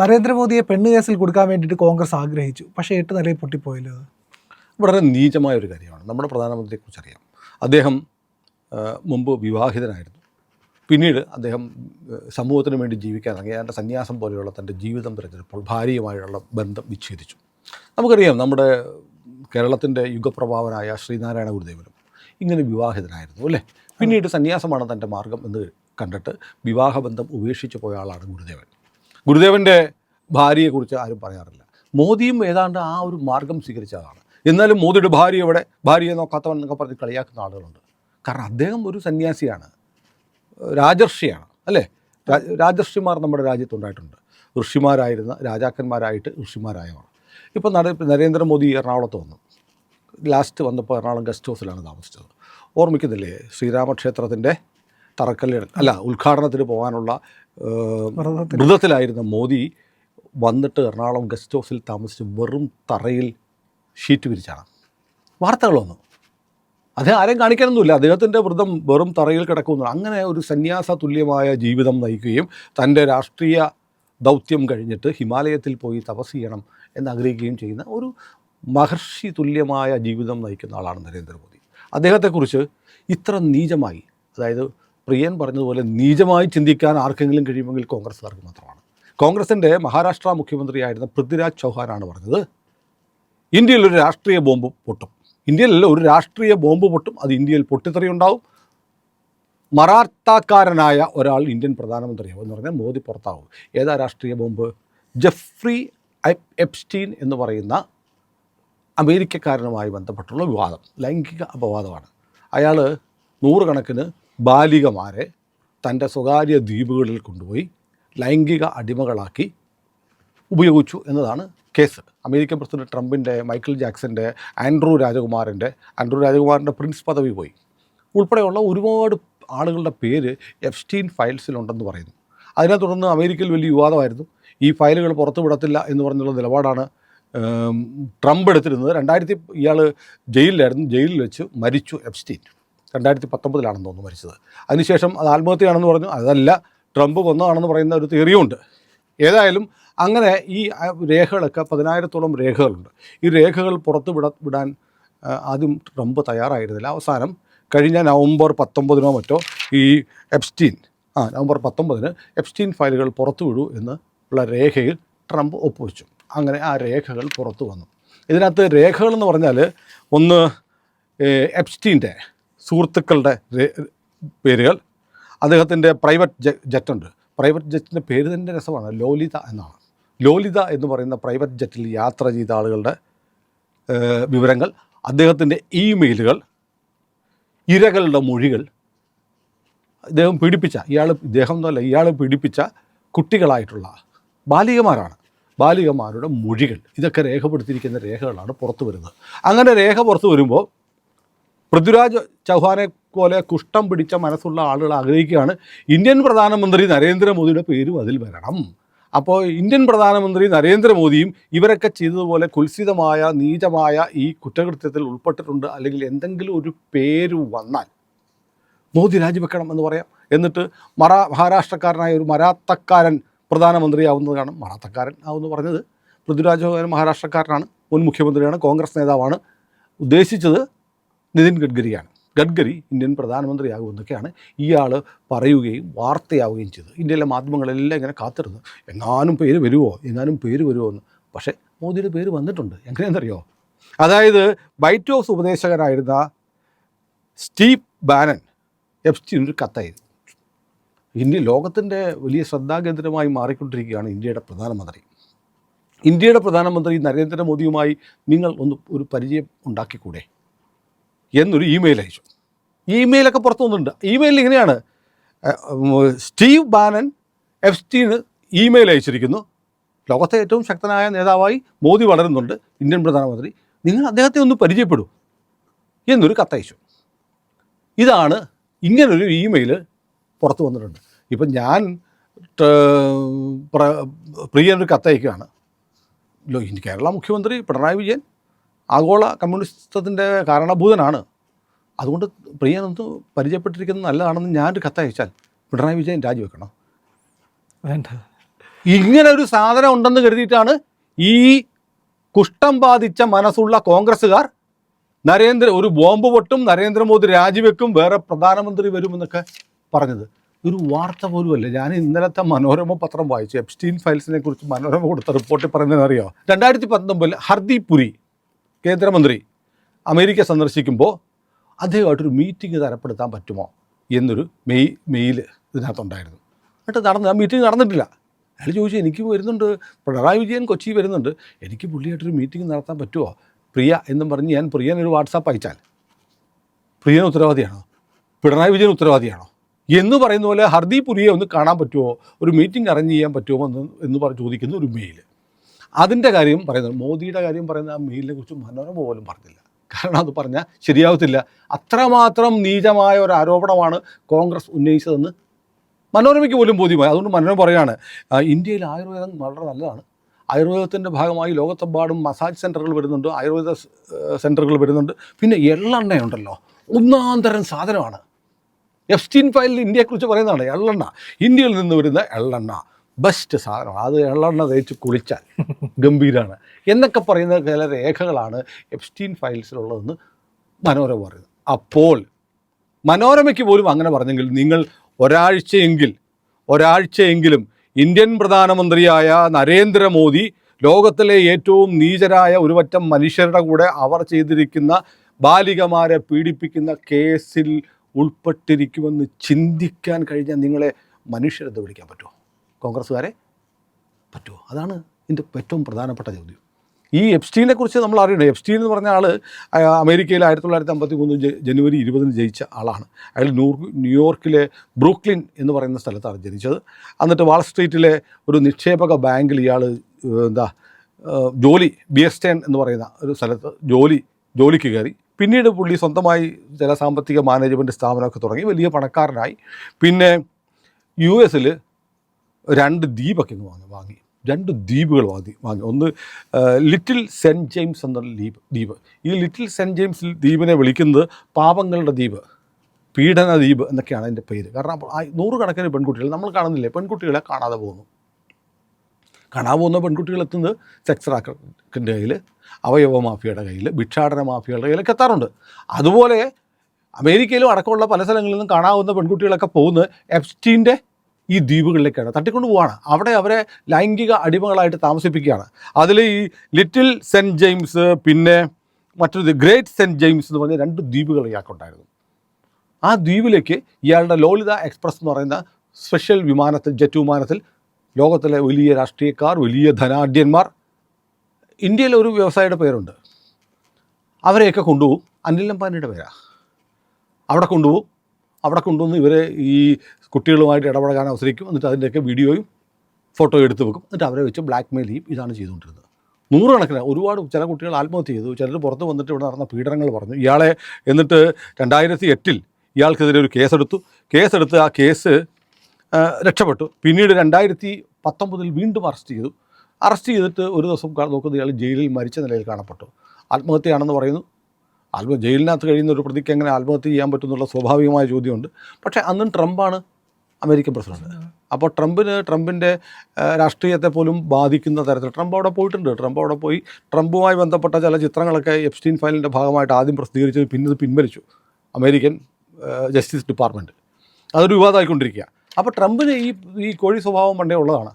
നരേന്ദ്രമോദിയെ പെണ്ണ് കേസിൽ കൊടുക്കാൻ വേണ്ടിയിട്ട് കോൺഗ്രസ് ആഗ്രഹിച്ചു, പക്ഷേ 8 നിലയിൽ പൊട്ടിപ്പോയല്ലോ. അത് വളരെ നീചമായ ഒരു കാര്യമാണ്. നമ്മുടെ പ്രധാനമന്ത്രിയെക്കുറിച്ച് അറിയാം. അദ്ദേഹം മുമ്പ് വിവാഹിതനായിരുന്നു. പിന്നീട് അദ്ദേഹം സമൂഹത്തിന് വേണ്ടി ജീവിക്കാൻ ഇറങ്ങി അതിൻ്റെ സന്യാസം പോലെയുള്ള തൻ്റെ ജീവിതം തിരഞ്ഞെടുപ്പോൾ ഭാര്യയുമായുള്ള ബന്ധം വിച്ഛേദിച്ചു. നമുക്കറിയാം, നമ്മുടെ കേരളത്തിൻ്റെ യുഗപ്രഭാവനായ ശ്രീനാരായണ ഗുരുദേവനും ഇങ്ങനെ വിവാഹിതനായിരുന്നു അല്ലേ. പിന്നീട് സന്യാസമാണ് തൻ്റെ മാർഗം എന്ന് കണ്ടിട്ട് വിവാഹബന്ധം ഉപേക്ഷിച്ച് പോയ ആളാണ് ഗുരുദേവൻ. ഗുരുദേവൻ്റെ ഭാര്യയെക്കുറിച്ച് ആരും പറയാറില്ല. മോദിയും ഏതാണ്ട് ആ ഒരു മാർഗം സ്വീകരിച്ച ആളാണ്. എന്നാലും മോദിയുടെ ഭാര്യ എവിടെ, ഭാര്യയെ നോക്കാത്തവൻ എന്നൊക്കെ പറഞ്ഞ് കളിയാക്കുന്ന ആളുകളുണ്ട്. കാരണം അദ്ദേഹം ഒരു സന്യാസിയാണ്, രാജർഷിയാണ് അല്ലേ. രാജർഷിമാർ നമ്മുടെ രാജ്യത്തുണ്ടായിട്ടുണ്ട്. ഋഷിമാരായിരുന്ന രാജാക്കന്മാരായിട്ട് ഋഷിമാരായവർ. ഇപ്പോൾ നരേന്ദ്രമോദി എറണാകുളത്ത് വന്നു. ലാസ്റ്റ് വന്നപ്പോൾ എറണാകുളം ഗസ്റ്റ് ഹൗസിലാണ് താമസിച്ചത്. ഓർമ്മിക്കുന്നില്ലേ, ശ്രീരാമക്ഷേത്രത്തിൻ്റെ ഉദ്ഘാടനത്തിന് പോകാനുള്ള വ്രതത്തിലായിരുന്ന മോദി വന്നിട്ട് എറണാകുളം ഗസ്റ്റ് ഹൗസിൽ താമസിച്ച് വെറും തറയിൽ ഷീറ്റ് വിരിച്ചാണ്. വാർത്തകൾ വന്നു. അദ്ദേഹം ആരെയും കാണിക്കാനൊന്നുമില്ല, അദ്ദേഹത്തിൻ്റെ വ്രതം വെറും തറയിൽ കിടക്കുന്നു. അങ്ങനെ ഒരു സന്യാസ തുല്യമായ ജീവിതം നയിക്കുകയും തൻ്റെ രാഷ്ട്രീയ ദൗത്യം കഴിഞ്ഞിട്ട് ഹിമാലയത്തിൽ പോയി തപസ് ചെയ്യണം എന്നാഗ്രഹിക്കുകയും ചെയ്യുന്ന ഒരു മഹർഷി തുല്യമായ ജീവിതം നയിക്കുന്ന ആളാണ് നരേന്ദ്രമോദി. അദ്ദേഹത്തെക്കുറിച്ച് ഇത്ര നീചമായി, അതായത് പ്രിയൻ പറഞ്ഞതുപോലെ നീചമായി ചിന്തിക്കാൻ ആർക്കെങ്കിലും കഴിയുമെങ്കിൽ കോൺഗ്രസ്സുകാർക്ക് മാത്രമാണ്. കോൺഗ്രസിൻ്റെ മഹാരാഷ്ട്ര മുഖ്യമന്ത്രിയായിരുന്ന പൃഥ്വിരാജ് ചൗഹാനാണ് പറഞ്ഞത്, ഇന്ത്യയിൽ ഒരു രാഷ്ട്രീയ ബോംബ് പൊട്ടും. ഇന്ത്യയിലല്ല, ഒരു രാഷ്ട്രീയ ബോംബ് പൊട്ടും, അത് ഇന്ത്യയിൽ പൊട്ടിത്തെറിയുണ്ടാവും. മറാത്താക്കാരനായ ഒരാൾ ഇന്ത്യൻ പ്രധാനമന്ത്രിയാവും എന്ന് പറഞ്ഞാൽ മോദി പുറത്താവും. ഏതാ രാഷ്ട്രീയ ബോംബ്? ജെഫ്രി എപ്സ്റ്റീൻ എന്ന് പറയുന്ന അമേരിക്കക്കാരനുമായി ബന്ധപ്പെട്ടുള്ള വിവാദം, ലൈംഗിക അപവാദമാണ്. അയാൾ നൂറുകണക്കിന് ബാലികമാരെ തൻ്റെ സ്വകാര്യ ദ്വീപുകളിൽ കൊണ്ടുപോയി ലൈംഗിക അടിമകളാക്കി ഉപയോഗിച്ചു എന്നതാണ് കേസ്. അമേരിക്കൻ പ്രസിഡന്റ് ട്രംപിൻ്റെ, മൈക്കിൾ ജാക്സൻ്റെ, ആൻഡ്രൂ രാജകുമാറിൻ്റെ പ്രിൻസ് പദവി പോയി ഉൾപ്പെടെയുള്ള ഒരുപാട് ആളുകളുടെ പേര് എപ്സ്റ്റീൻ ഫയൽസിലുണ്ടെന്ന് പറയുന്നു. അതിനെ തുടർന്ന് അമേരിക്കയിൽ വലിയ വിവാദമായിരുന്നു. ഈ ഫയലുകൾ പുറത്തു വിടത്തില്ല എന്ന് പറഞ്ഞുള്ള നിലപാടാണ് ട്രംപ് എടുത്തിരുന്നത്. ഇയാൾ ജയിലിലായിരുന്നു. ജയിലിൽ വെച്ച് മരിച്ചു എപ്സ്റ്റീൻ. 2019 തോന്നുന്നു മരിച്ചത്. അതിനുശേഷം അത് ആത്മഹത്യയാണെന്ന് പറഞ്ഞു. അതല്ല, ട്രംപ് കൊന്നതാണെന്ന് പറയുന്ന ഒരു തിയറിയുമുണ്ട്. ഏതായാലും അങ്ങനെ ഈ രേഖകളൊക്കെ 10,000-ഓളം രേഖകളുണ്ട്. ഈ രേഖകൾ പുറത്ത് വിടാൻ ആദ്യം ട്രംപ് തയ്യാറായിരുന്നില്ല. അവസാനം കഴിഞ്ഞ നവംബർ 19 മറ്റോ ഈ നവംബർ 19 എപ്സ്റ്റീൻ ഫയലുകൾ പുറത്തു വിടൂ എന്ന് ഉള്ള രേഖയിൽ ട്രംപ് ഒപ്പുവെച്ചു. അങ്ങനെ ആ രേഖകൾ പുറത്തു വന്നു. ഇതിനകത്ത് രേഖകളെന്ന് പറഞ്ഞാൽ ഒന്ന് എപ്സ്റ്റീൻ്റെ സുഹൃത്തുക്കളുടെ പേരുകൾ, അദ്ദേഹത്തിൻ്റെ പ്രൈവറ്റ് ജെറ്റുണ്ട്. പ്രൈവറ്റ് ജെറ്റിൻ്റെ പേര് തന്നെ രസമാണ്, ലോലിത എന്നാണ്. ലോലിത എന്ന് പറയുന്ന പ്രൈവറ്റ് ജെറ്റിൽ യാത്ര ചെയ്ത ആളുകളുടെ വിവരങ്ങൾ, അദ്ദേഹത്തിൻ്റെ ഇമെയിലുകൾ, ഇരകളുടെ മൊഴികൾ, ഇയാൾ പീഡിപ്പിച്ച കുട്ടികളായിട്ടുള്ള ബാലികമാരുടെ മൊഴികൾ, ഇതൊക്കെ രേഖപ്പെടുത്തിയിരിക്കുന്ന രേഖകളാണ് പുറത്തു വരുന്നത്. അങ്ങനെ രേഖ പുറത്തു വരുമ്പോൾ പൃഥ്വിരാജ് ചൗഹാനെ പോലെ കുഷ്ഠം പിടിച്ച മനസ്സുള്ള ആളുകൾ ആഗ്രഹിക്കുകയാണ് ഇന്ത്യൻ പ്രധാനമന്ത്രി നരേന്ദ്രമോദിയുടെ പേരും അതിൽ വരണം. അപ്പോൾ ഇന്ത്യൻ പ്രധാനമന്ത്രി നരേന്ദ്രമോദിയും ഇവരൊക്കെ ചെയ്തതുപോലെ കുൽസിതമായ നീചമായ ഈ കുറ്റകൃത്യത്തിൽ ഉൾപ്പെട്ടിട്ടുണ്ട്, അല്ലെങ്കിൽ എന്തെങ്കിലും ഒരു പേര് വന്നാൽ മോദി രാജിവെക്കണം എന്ന് പറയാം. എന്നിട്ട് മഹാരാഷ്ട്രക്കാരനായ ഒരു മറാത്തക്കാരൻ പ്രധാനമന്ത്രിയാവുന്നത് കാണും. മറാത്തക്കാരൻ ആവുമെന്ന് പറഞ്ഞത് പൃഥ്വിരാജ് ചൗഹാൻ മഹാരാഷ്ട്രക്കാരനാണ്, മുൻ മുഖ്യമന്ത്രിയാണ്, കോൺഗ്രസ് നേതാവാണ്. ഉദ്ദേശിച്ചത് നിതിൻ ഗഡ്കരിയാണ്. ഗഡ്കരി ഇന്ത്യൻ പ്രധാനമന്ത്രിയാകുമെന്നൊക്കെയാണ് ഇയാൾ പറയുകയും വാർത്തയാവുകയും ചെയ്തത്. ഇന്ത്യയിലെ മാധ്യമങ്ങളെല്ലാം ഇങ്ങനെ കാത്തിരുന്നു, എങ്ങാനും പേര് വരുമോ എന്ന്. പക്ഷേ മോദിയുടെ പേര് വന്നിട്ടുണ്ട്. എങ്ങനെയാണെന്നറിയോ? അതായത് വൈറ്റ് ഹൗസ് ഉപദേശകനായിരുന്ന സ്റ്റീവ് ബാനൻ എപ്സ്റ്റീനൊരു കത്തയച്ചു. ലോകത്തിൻ്റെ വലിയ ശ്രദ്ധാകേന്ദ്രമായി മാറിക്കൊണ്ടിരിക്കുകയാണ് ഇന്ത്യയുടെ പ്രധാനമന്ത്രി നരേന്ദ്രമോദിയുമായി നിങ്ങൾ ഒരു പരിചയം ഉണ്ടാക്കിക്കൂടെ എന്നൊരു ഇമെയിൽ അയച്ചു. ഇമെയിലൊക്കെ പുറത്തു വന്നിട്ടുണ്ട്. ഇമെയിലിൽ ഇങ്ങനെയാണ്, സ്റ്റീവ് ബാനൻ എപ്സ്റ്റീന് ഇമെയിൽ അയച്ചിരിക്കുന്നു, ലോകത്തെ ഏറ്റവും ശക്തനായ നേതാവായി മോദി വളരുന്നുണ്ട്, ഇന്ത്യൻ പ്രധാനമന്ത്രി, നിങ്ങൾ അദ്ദേഹത്തെ ഒന്ന് പരിചയപ്പെടൂ എന്നൊരു കത്തയച്ചു. ഇങ്ങനൊരു ഇമെയിൽ പുറത്തു വന്നിട്ടുണ്ട്. ഇപ്പം ഞാൻ പ്രിയനൊരു കത്തയക്കുകയാണ്. കേരള മുഖ്യമന്ത്രി പിണറായി വിജയൻ ആഗോള കമ്മ്യൂണിസത്തിൻ്റെ കാരണഭൂതനാണ്, അതുകൊണ്ട് പ്രിയനൊന്ന് പരിചയപ്പെട്ടിരിക്കുന്നത് നല്ലതാണെന്ന് ഞാനൊരു കത്തയച്ചാൽ പിണറായി വിജയൻ രാജിവെക്കണം? വേണ്ട. ഇങ്ങനെ ഒരു സാധനം ഉണ്ടെന്ന് കരുതിയിട്ടാണ് ഈ കുഷ്ഠം ബാധിച്ച മനസ്സുള്ള കോൺഗ്രസ്സുകാർ ഒരു ബോംബ് പൊട്ടും, നരേന്ദ്രമോദി രാജിവെക്കും, വേറെ പ്രധാനമന്ത്രി വരുമെന്നൊക്കെ പറഞ്ഞത്. ഒരു വാർത്ത പോലുമല്ല. ഞാൻ ഇന്നലത്തെ മനോരമ പത്രം വായിച്ചു. എപ്സ്റ്റീൻ ഫയൽസിനെ കുറിച്ച് മനോരമ കൊടുത്ത റിപ്പോർട്ടിൽ പറയുന്നതെന്ന് അറിയാമോ? 2019 ഹർദീപ് പുരി കേന്ദ്രമന്ത്രി അമേരിക്ക സന്ദർശിക്കുമ്പോൾ അദ്ദേഹമായിട്ടൊരു മീറ്റിംഗ് തരപ്പെടുത്താൻ പറ്റുമോ എന്നൊരു മെയിൽ ഇതിനകത്തുണ്ടായിരുന്നു. എന്നിട്ട് ആ മീറ്റിംഗ് നടന്നിട്ടില്ല. അയാൾ ചോദിച്ചു, എനിക്ക് വരുന്നുണ്ട്, പിണറായി വിജയൻ കൊച്ചി വരുന്നുണ്ട്, എനിക്ക് പുള്ളിയായിട്ടൊരു മീറ്റിംഗ് നടത്താൻ പറ്റുമോ പ്രിയ എന്നും പറഞ്ഞ് ഞാൻ പ്രിയനൊരു വാട്സാപ്പ് അയച്ചാൽ പ്രിയൻ ഉത്തരവാദിയാണോ, പിണറായി വിജയൻ ഉത്തരവാദിയാണോ എന്ന് പറയുന്ന പോലെ ഹർദീപ് പുരിയെ ഒന്ന് കാണാൻ പറ്റുമോ, ഒരു മീറ്റിംഗ് അറേഞ്ച് ചെയ്യാൻ പറ്റുമോ എന്ന് പറഞ്ഞ് ചോദിക്കുന്ന ഒരു മെയിൽ. അതിൻ്റെ കാര്യം പറയുന്നത്, മോദിയുടെ കാര്യം പറയുന്ന ആ മെയിലിനെ കുറിച്ച് മനോരമ പോലും പറഞ്ഞില്ല. കാരണം അത് പറഞ്ഞാൽ ശരിയാവത്തില്ല. അത്രമാത്രം നീചമായ ഒരു ആരോപണമാണ് കോൺഗ്രസ് ഉന്നയിച്ചതെന്ന് മനോരമയ്ക്ക് പോലും ബോധ്യമായി. അതുകൊണ്ട് മനോരമ പറയുകയാണ്, ഇന്ത്യയിൽ ആയുർവേദം വളരെ നല്ലതാണ്. ആയുർവേദത്തിൻ്റെ ഭാഗമായി ലോകത്തെമ്പാടും മസാജ് സെൻ്ററുകൾ വരുന്നുണ്ട്, ആയുർവേദ സെൻ്ററുകൾ വരുന്നുണ്ട്. പിന്നെ എള്ളെണ്ണയുണ്ടല്ലോ, ഒന്നാം തരം സാധനമാണ്. എപ്സ്റ്റീൻ ഫയലിൽ ഇന്ത്യയെക്കുറിച്ച് പറയുന്നതാണ് എള്ളെണ്ണ. ഇന്ത്യയിൽ നിന്ന് വരുന്ന എള്ളെണ്ണ ബെസ്റ്റ് സാധനമാണ്, അത് എള്ളെണ്ണ തേച്ച് കുളിച്ചാൽ ഗംഭീരമാണ് എന്നൊക്കെ പറയുന്ന ചില രേഖകളാണ് എപ്സ്റ്റീൻ ഫയൽസിലുള്ളതെന്ന് മനോരമ പറയുന്നത്. അപ്പോൾ മനോരമയ്ക്ക് പോലും അങ്ങനെ പറഞ്ഞെങ്കിൽ നിങ്ങൾ ഒരാഴ്ചയെങ്കിലും ഇന്ത്യൻ പ്രധാനമന്ത്രിയായ നരേന്ദ്രമോദി ലോകത്തിലെ ഏറ്റവും നീചരായ ഒരു പറ്റം മനുഷ്യരുടെ കൂടെ അവർ ചെയ്തിരിക്കുന്ന ബാലികമാരെ പീഡിപ്പിക്കുന്ന കേസിൽ ഉൾപ്പെട്ടിരിക്കുമെന്ന് ചിന്തിക്കാൻ കഴിഞ്ഞാൽ നിങ്ങളെ മനുഷ്യരെന്ന് വിളിക്കാൻ പറ്റുമോ? കോൺഗ്രസ്സുകാരെ പറ്റുമോ? അതാണ് ഇതിൻ്റെ ഏറ്റവും പ്രധാനപ്പെട്ട ചോദ്യം. ഈ എപ്സ്റ്റീനെ കുറിച്ച് നമ്മൾ അറിയണം. എപ്സ്റ്റീൻ എന്ന് പറഞ്ഞ ആൾ അമേരിക്കയിൽ 1953 ജനുവരി 20 ജയിച്ച ആളാണ്. അയാൾ ന്യൂയോർക്കിലെ ബ്രൂക്ലിൻ എന്ന് പറയുന്ന സ്ഥലത്താണ് ജനിച്ചത്. എന്നിട്ട് വാൾ സ്ട്രീറ്റിലെ ഒരു നിക്ഷേപക ബാങ്കിൽ ഇയാൾ ബിയർസ്റ്റേൺ എന്ന് പറയുന്ന ഒരു സ്ഥലത്ത് ജോലിക്ക് കയറി. പിന്നീട് പുള്ളി സ്വന്തമായി ചില സാമ്പത്തിക മാനേജ്മെൻറ്റ് സ്ഥാപനമൊക്കെ തുടങ്ങി, വലിയ പണക്കാരനായി. പിന്നെ US 2 ദ്വീപൊക്കെ വാങ്ങി. 2 ദ്വീപുകൾ വാങ്ങി. ഒന്ന് ലിറ്റിൽ സെൻറ്റ് ജെയിംസ് എന്ന ദ്വീപ്. ഈ ലിറ്റിൽ സെൻറ്റ് ജെയിംസ് ദ്വീപിനെ വിളിക്കുന്നത് പാവങ്ങളുടെ ദ്വീപ്, പീഡന ദ്വീപ് എന്നൊക്കെയാണ് അതിൻ്റെ പേര്. കാരണം 100 കണക്കിന് പെൺകുട്ടികൾ നമ്മൾ കാണുന്നില്ലേ, പെൺകുട്ടികളെ കാണാതെ പോകുന്നു. കാണാൻ പോകുന്ന പെൺകുട്ടികൾ എത്തുന്നത് സെക്സ് റാക്കറ്റിൻ്റെ കയ്യിൽ, അവയവ മാഫിയയുടെ കയ്യിൽ, ഭിക്ഷാടന മാഫിയയുടെ കയ്യിലൊക്കെ എത്താറുണ്ട്. അതുപോലെ അമേരിക്കയിലും അടക്കമുള്ള പല സ്ഥലങ്ങളിൽ നിന്നും കാണാവുന്ന പെൺകുട്ടികളൊക്കെ പോകുന്നത് എപ്സ്റ്റീൻ്റെ ഈ ദ്വീപുകളിലേക്കാണ്, തട്ടിക്കൊണ്ട് പോവുകയാണ്. അവിടെ അവരെ ലൈംഗിക അടിമകളായിട്ട് താമസിപ്പിക്കുകയാണ്. അതിൽ ഈ ലിറ്റിൽ സെൻറ്റ് ജെയിംസ്, പിന്നെ മറ്റൊരു ഗ്രേറ്റ് സെൻറ്റ് ജെയിംസ് എന്ന് പറഞ്ഞ 2 ദ്വീപുകൾ ഇയാൾക്കുണ്ടായിരുന്നു. ആ ദ്വീപിലേക്ക് ഇയാളുടെ ലോലിത എക്സ്പ്രസ് എന്ന് പറയുന്ന സ്പെഷ്യൽ ജെറ്റ് വിമാനത്തിൽ ലോകത്തിലെ വലിയ രാഷ്ട്രീയക്കാർ, വലിയ ധനാഢ്യന്മാർ, ഇന്ത്യയിലെ ഒരു വ്യവസായിയുടെ പേരുണ്ട്, അവരെയൊക്കെ കൊണ്ടുപോകും. അനിൽ അംബാനിയുടെ പേരാണ്. അവിടെ കൊണ്ടുവന്ന് ഇവരെ ഈ കുട്ടികളുമായിട്ട് ഇടപെടാൻ അവസരിക്കും. എന്നിട്ട് അതിൻ്റെയൊക്കെ വീഡിയോയും ഫോട്ടോയും എടുത്ത് വെക്കും. എന്നിട്ട് അവരെ വെച്ച് ബ്ലാക്ക് മെയിൽ ചെയ്യും. ഇതാണ് ചെയ്തുകൊണ്ടിരുന്നത്. 100 കണക്കിന് ഒരുപാട് ചില കുട്ടികൾ ആത്മഹത്യ ചെയ്തു, ചിലർ പുറത്ത് വന്നിട്ട് ഇവിടെ നടന്ന പീഡനങ്ങൾ പറഞ്ഞു ഇയാളെ. എന്നിട്ട് 2008 ഇയാൾക്കെതിരെ ഒരു കേസെടുത്ത് ആ കേസ് രക്ഷപ്പെട്ടു. പിന്നീട് 2019 വീണ്ടും അറസ്റ്റ് ചെയ്തിട്ട് ഒരു ദിവസം നോക്കുന്നത് ഇയാൾ ജയിലിൽ മരിച്ച നിലയിൽ കാണപ്പെട്ടു. ആത്മഹത്യയാണെന്ന് പറയുന്നു. ജയിലിനകത്ത് കഴിയുന്ന ഒരു പ്രതിക്ക് എങ്ങനെ ആത്മഹത്യ ചെയ്യാൻ പറ്റുമെന്നുള്ള സ്വാഭാവികമായ ചോദ്യമുണ്ട്. പക്ഷേ അന്നും ട്രംപാണ് അമേരിക്കൻ പ്രസിഡന്റ്. അപ്പോൾ ട്രംപിൻ്റെ രാഷ്ട്രീയത്തെ പോലും ബാധിക്കുന്ന തരത്തിൽ ട്രംപ് അവിടെ പോയിട്ടുണ്ട്. ട്രംപുമായി ബന്ധപ്പെട്ട ചില ചിത്രങ്ങളൊക്കെ എപ്സ്റ്റീൻ ഫയലിൻ്റെ ഭാഗമായിട്ട് ആദ്യം പ്രസിദ്ധീകരിച്ചത്, പിന്നെ പിൻവലിച്ചു അമേരിക്കൻ ജസ്റ്റിസ് ഡിപ്പാർട്ട്മെൻറ്റ്. അതൊരു വിവാദമായിക്കൊണ്ടിരിക്കുക. അപ്പോൾ ട്രംപിന് ഈ കോഴി സ്വഭാവം പണ്ടേ ഉള്ളതാണ്,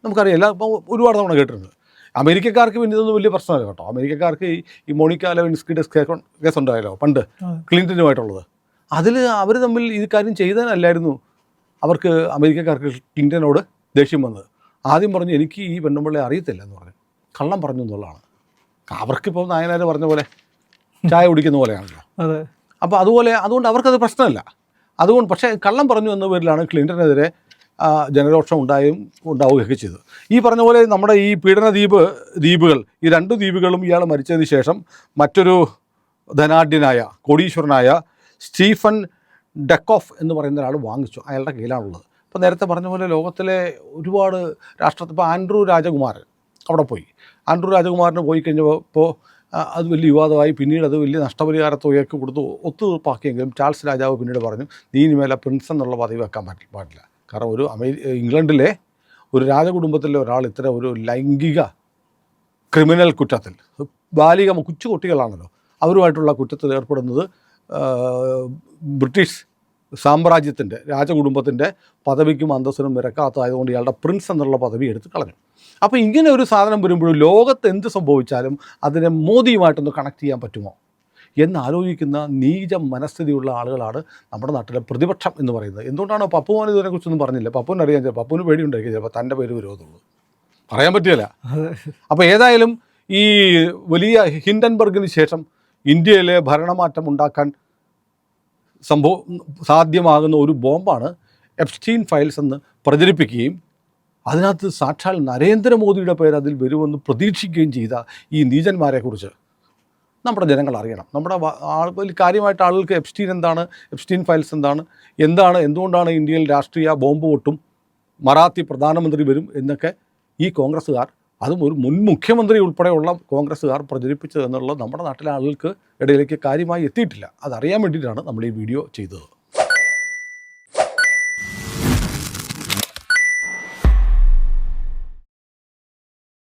നമുക്കറിയാം. അപ്പോൾ ഒരുപാട് തവണ കേട്ടിട്ടുണ്ട്. അമേരിക്കക്കാർക്ക് പിന്നെ ഇതൊന്നും വലിയ പ്രശ്നമല്ല കേട്ടോ. അമേരിക്കക്കാർക്ക് ഈ മോണിക്ക ലെവിൻസ്കിയുടെ കേസ് ഉണ്ടായല്ലോ പണ്ട്, ക്ലിൻറ്റനുമായിട്ടുള്ളത്. അതിൽ അവർ തമ്മിൽ ഈ കാര്യം ചെയ്തതിനല്ലായിരുന്നു അവർക്ക് അമേരിക്കക്കാർക്ക് ക്ലിൻറ്റനോട് ദേഷ്യം വന്നത്. ആദ്യം പറഞ്ഞു, എനിക്ക് ഈ പെണ്ണുമ്പിള്ളെ അറിയത്തില്ല എന്ന് പറഞ്ഞു, കള്ളം പറഞ്ഞു എന്നുള്ളതാണ്. അവർക്കിപ്പോൾ നായനാർ പറഞ്ഞ പോലെ ചായ കുടിക്കുന്ന പോലെയാണല്ലോ. അപ്പോൾ അതുകൊണ്ട് അവർക്കത് പ്രശ്നമല്ല. പക്ഷേ കള്ളം പറഞ്ഞു എന്ന പേരിലാണ് ക്ലിൻറ്റനെതിരെ ജനരോഷം ഉണ്ടാവുകയൊക്കെ ചെയ്തു. ഈ പറഞ്ഞ പോലെ നമ്മുടെ ഈ പീഡന ദ്വീപുകൾ, ഈ 2 ദ്വീപുകളും ഇയാൾ മരിച്ചതിന് ശേഷം മറ്റൊരു ധനാഢ്യനായ കോടീശ്വരനായ സ്റ്റീഫൻ ഡെക്കോഫ് എന്ന് പറയുന്ന ഒരാൾ വാങ്ങിച്ചു. അയാളുടെ കയ്യിലാണുള്ളത്. ഇപ്പോൾ നേരത്തെ പറഞ്ഞ പോലെ ലോകത്തിലെ ഒരുപാട് ഇപ്പോൾ ആൻഡ്രൂ രാജകുമാരൻ അവിടെ പോയി. ആൻഡ്രൂ രാജകുമാരന് പോയി കഴിഞ്ഞപ്പോൾ അത് വലിയ വിവാദമായി. പിന്നീട് അത് വലിയ നഷ്ടപരിഹാര തുകയൊക്കെ കൊടുത്ത് ഒത്തുതീർപ്പാക്കിയെങ്കിലും ചാൾസ് രാജാവ് പിന്നീട് പറഞ്ഞു, നീ ഇനിമേലെ പ്രിൻസ് എന്നുള്ള പദവി വെക്കാൻ പാടില്ല. കാരണം ഇംഗ്ലണ്ടിലെ ഒരു രാജകുടുംബത്തിലെ ഒരാൾ ഇത്തരം ഒരു ലൈംഗിക ക്രിമിനൽ കുറ്റത്തിൽ, ബാലിക കൊച്ചുകുട്ടികളാണല്ലോ, അവരുമായിട്ടുള്ള കുറ്റത്തിൽ ഏർപ്പെടുന്നത് ബ്രിട്ടീഷ് സാമ്രാജ്യത്തിൻ്റെ രാജകുടുംബത്തിൻ്റെ പദവിക്കും അന്തസ്സിനും നിരക്കാത്തതായതുകൊണ്ട് ഇയാളുടെ പ്രിൻസ് എന്നുള്ള പദവി എടുത്ത് കളഞ്ഞു. അപ്പോൾ ഇങ്ങനെ ഒരു സാധനം വരുമ്പോഴും ലോകത്ത് എന്ത് സംഭവിച്ചാലും അതിനെ മോദിയുമായിട്ടൊന്ന് കണക്ട് ചെയ്യാൻ പറ്റുമോ എന്നാലോചിക്കുന്ന നീച മനസ്ഥിതിയുള്ള ആളുകളാണ് നമ്മുടെ നാട്ടിലെ പ്രതിപക്ഷം എന്ന് പറയുന്നത്. എന്തുകൊണ്ടാണോ പപ്പുമോൻ ഇതിനെക്കുറിച്ചൊന്നും പറഞ്ഞില്ല? പപ്പുവിന് അറിയാൻ, ചിലപ്പോൾ പപ്പുവിന് പേടിയുണ്ടായിരിക്കും, ചിലപ്പോൾ തൻ്റെ പേര് വിരോധമുള്ളൂ, പറയാൻ പറ്റില്ല. അപ്പോൾ ഏതായാലും ഈ വലിയ ഹിൻഡൻബർഗിന് ശേഷം ഇന്ത്യയിലെ ഭരണമാറ്റം ഉണ്ടാക്കാൻ സാധ്യമാകുന്ന ഒരു ബോംബാണ് എപ്സ്റ്റീൻ ഫയൽസ് എന്ന് പ്രചരിപ്പിക്കുകയും അതിനകത്ത് സാക്ഷാൽ നരേന്ദ്രമോദിയുടെ പേര് അതിൽ വരുമെന്ന് പ്രതീക്ഷിക്കുകയും ചെയ്ത ഈ നീചന്മാരെക്കുറിച്ച് നമ്മുടെ ജനങ്ങൾ അറിയണം. നമ്മുടെ വലിയ കാര്യമായിട്ട് ആളുകൾക്ക് എപ്സ്റ്റീൻ എന്താണ്, എപ്സ്റ്റീൻ ഫയൽസ് എന്തുകൊണ്ടാണ് ഇന്ത്യയിൽ രാഷ്ട്രീയ ബോംബ് പൊട്ടും, മറാത്തി പ്രധാനമന്ത്രി വരും എന്നൊക്കെ ഈ കോൺഗ്രസ്സുകാർ, അതും ഒരു മുൻ മുഖ്യമന്ത്രി ഉൾപ്പെടെയുള്ള കോൺഗ്രസ്സുകാർ പ്രചരിപ്പിച്ചതെന്നുള്ളത് നമ്മുടെ നാട്ടിലെ ആളുകൾക്ക് ഇടയിലേക്ക് കാര്യമായി എത്തിയിട്ടില്ല. അതറിയാൻ വേണ്ടിയിട്ടാണ് നമ്മൾ ഈ വീഡിയോ ചെയ്തത്.